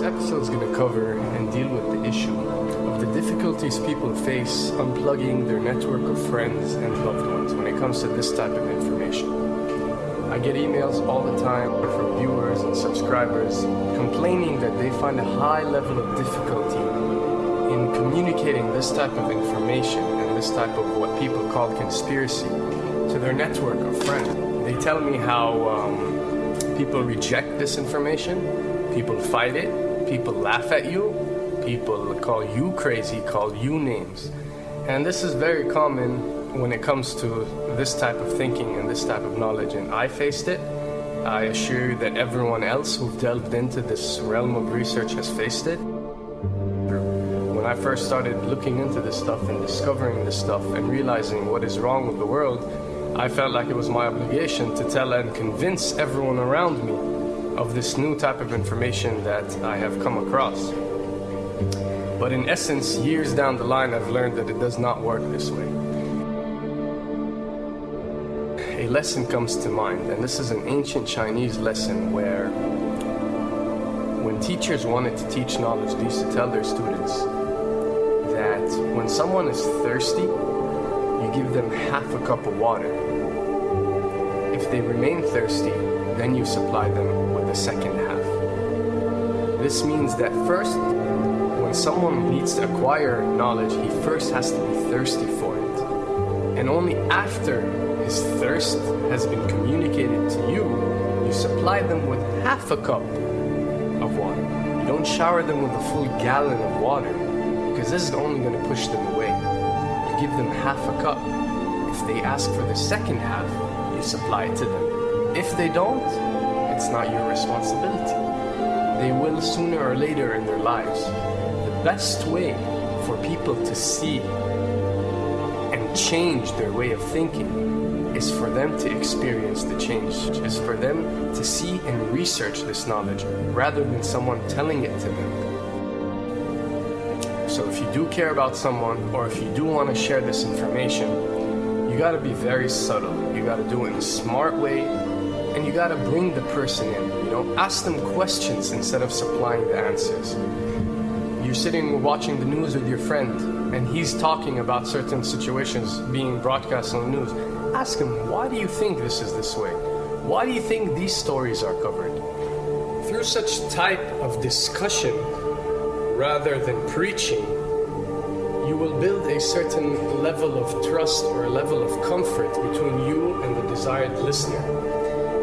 episode is going to cover and deal with the issue of the difficulties people face unplugging their network of friends and loved ones when it comes to this type of information. I get emails all the time from viewers and subscribers complaining that they find a high level of difficulty in communicating this type of information and this type of what people call conspiracy to their network of friends. They tell me how people reject this information, people fight it, people laugh at you, people call you crazy, call you names. And this is very common when it comes to this type of thinking and this type of knowledge, and I faced it. I assure you that everyone else who've delved into this realm of research has faced it. When I first started looking into this stuff and discovering this stuff and realizing what is wrong with the world, I felt like it was my obligation to tell and convince everyone around me of this new type of information that I have come across. But in essence, years down the line, I've learned that it does not work this way. A lesson comes to mind, and this is an ancient Chinese lesson where when teachers wanted to teach knowledge, they used to tell their students that when someone is thirsty, you give them half a cup of water. If they remain thirsty, then you supply them with the second half. This means that first, when someone needs to acquire knowledge, he first has to be thirsty for it. And only after his thirst has been communicated to you, you supply them with half a cup of water. You don't shower them with a full gallon of water, because this is only going to push them away. You give them half a cup. If they ask for the second half, you supply it to them. If they don't, it's not your responsibility. They will sooner or later in their lives. The best way for people to see and change their way of thinking is for them to experience the change, is for them to see and research this knowledge rather than someone telling it to them. So if you do care about someone, or if you do want to share this information, you got to be very subtle. You got to do it in a smart way, and you got to bring the person in. Ask them questions instead of supplying the answers. You're sitting watching the news with your friend, and he's talking about certain situations being broadcast on the news. Ask him, why do you think this is this way? Why do you think these stories are covered? Through such type of discussion, rather than preaching, you will build a certain level of trust or a level of comfort between you and the desired listener.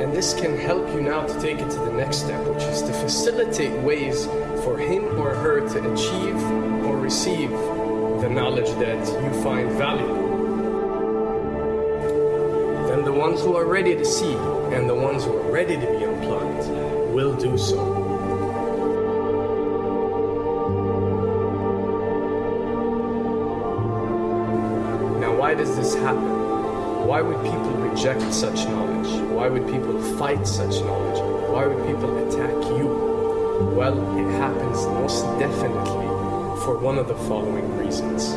And this can help you now to take it to the next step, which is to facilitate ways for him or her to achieve or receive the knowledge that you find valuable. Then the ones who are ready to see and the ones who are ready to be unplugged will do so. Now, why does this happen? Why would people reject such knowledge? Why would people fight such knowledge? Why would people attack you? Well, it happens most definitely for one of the following reasons.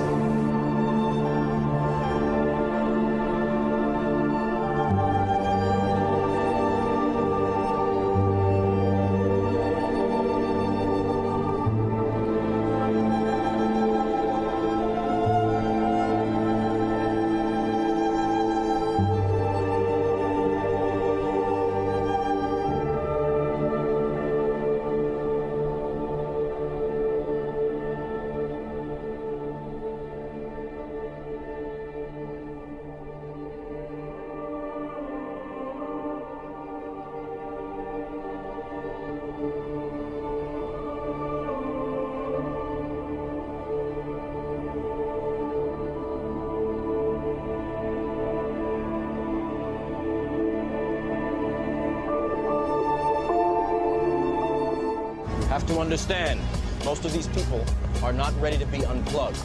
Have to understand, most of these people are not ready to be unplugged.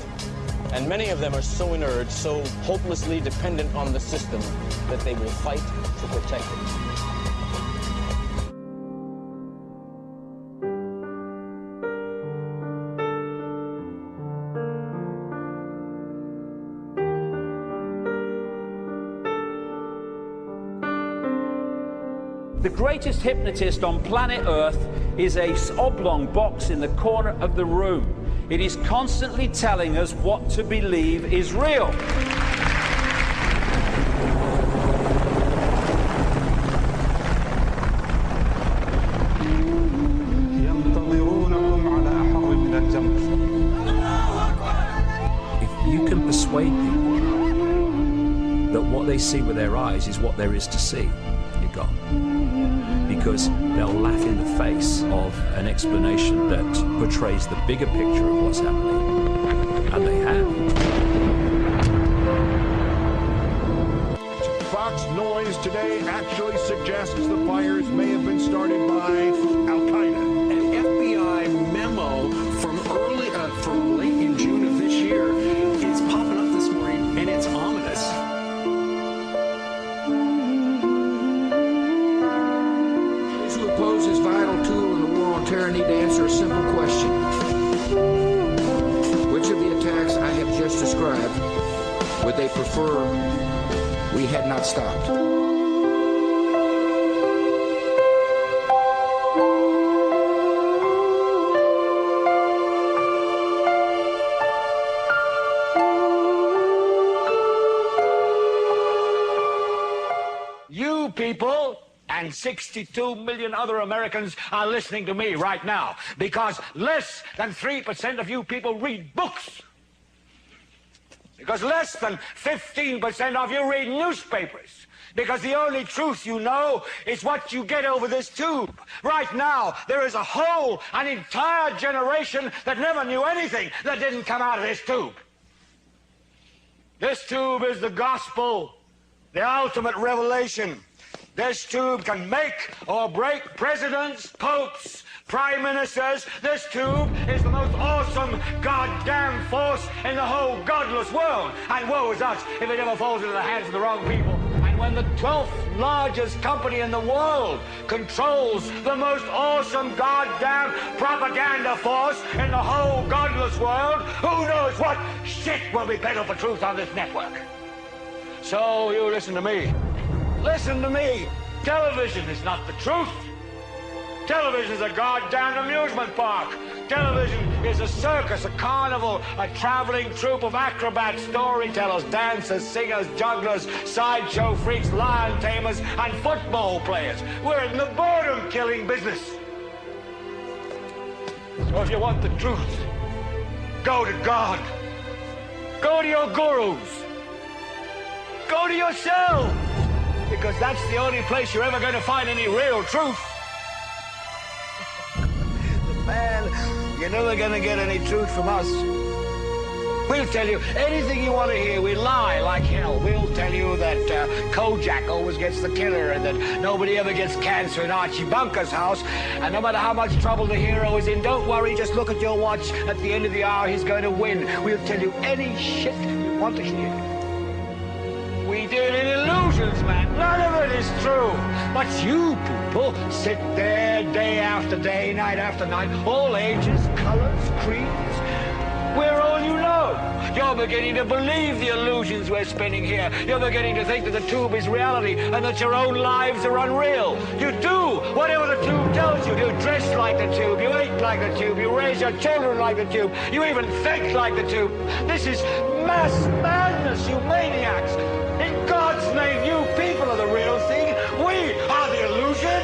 And many of them are so inert, so hopelessly dependent on the system, that they will fight to protect it. The greatest hypnotist on planet Earth is a oblong box in the corner of the room. It is constantly telling us what to believe is real. If you can persuade people that what they see with their eyes is what there is to see, you're gone. Because they'll laugh in the face of an explanation that portrays the bigger picture of what's happening. And they have. Fox noise today actually suggests the fires may have been started by Al-Qaeda. An FBI memo from late in June of this year is popping up this morning, and it's ominous. Those who oppose this vital tool in the war on terror need to answer a simple question. Which of the attacks I have just described would they prefer we had not stopped? You people and 62 million other Americans are listening to me right now because less than 3% of you people read books. Because less than 15% of you read newspapers. Because the only truth you know is what you get over this tube. Right now, there is an entire generation that never knew anything that didn't come out of this tube. This tube is the gospel, the ultimate revelation. This tube can make or break presidents, popes, prime ministers. This tube is the most awesome goddamn force in the whole godless world. And woe is us if it ever falls into the hands of the wrong people. And when the 12th largest company in the world controls the most awesome goddamn propaganda force in the whole godless world, who knows what shit will be peddled for truth on this network. So you listen to me. Listen to me. Television is not the truth. Television is a goddamn amusement park. Television is a circus, a carnival, a traveling troupe of acrobats, storytellers, dancers, singers, jugglers, sideshow freaks, lion tamers, and football players. We're in the boredom-killing business. So if you want the truth, go to God. Go to your gurus. Go to yourself. Because that's the only place you're ever going to find any real truth. Man, you're never going to get any truth from us. We'll tell you anything you want to hear. We lie like hell. We'll tell you that Kojak always gets the killer and that nobody ever gets cancer in Archie Bunker's house. And no matter how much trouble the hero is in, don't worry, just look at your watch. At the end of the hour, he's going to win. We'll tell you any shit you want to hear. We deal in illusions, man. None of it is true. But you people sit there day after day, night after night, all ages, colors, creeds. We're all you know. You're beginning to believe the illusions we're spinning here. You're beginning to think that the tube is reality and that your own lives are unreal. You do whatever the tube tells you. You dress like the tube. You eat like the tube. You raise your children like the tube. You even think like the tube. This is mass madness, you maniacs. In God's name, you people are the real thing. We are the illusion.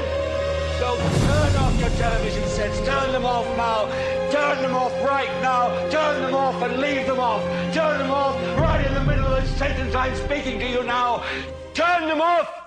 So turn off your television sets. Turn them off now. Turn them off right now. Turn them off and leave them off. Turn them off right in the middle of the sentence I'm speaking to you now. Turn them off.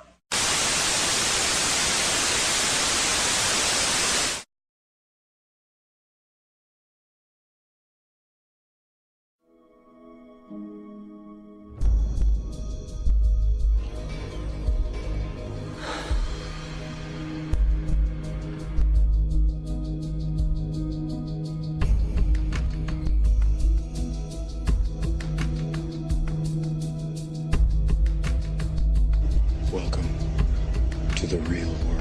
Welcome to the real world.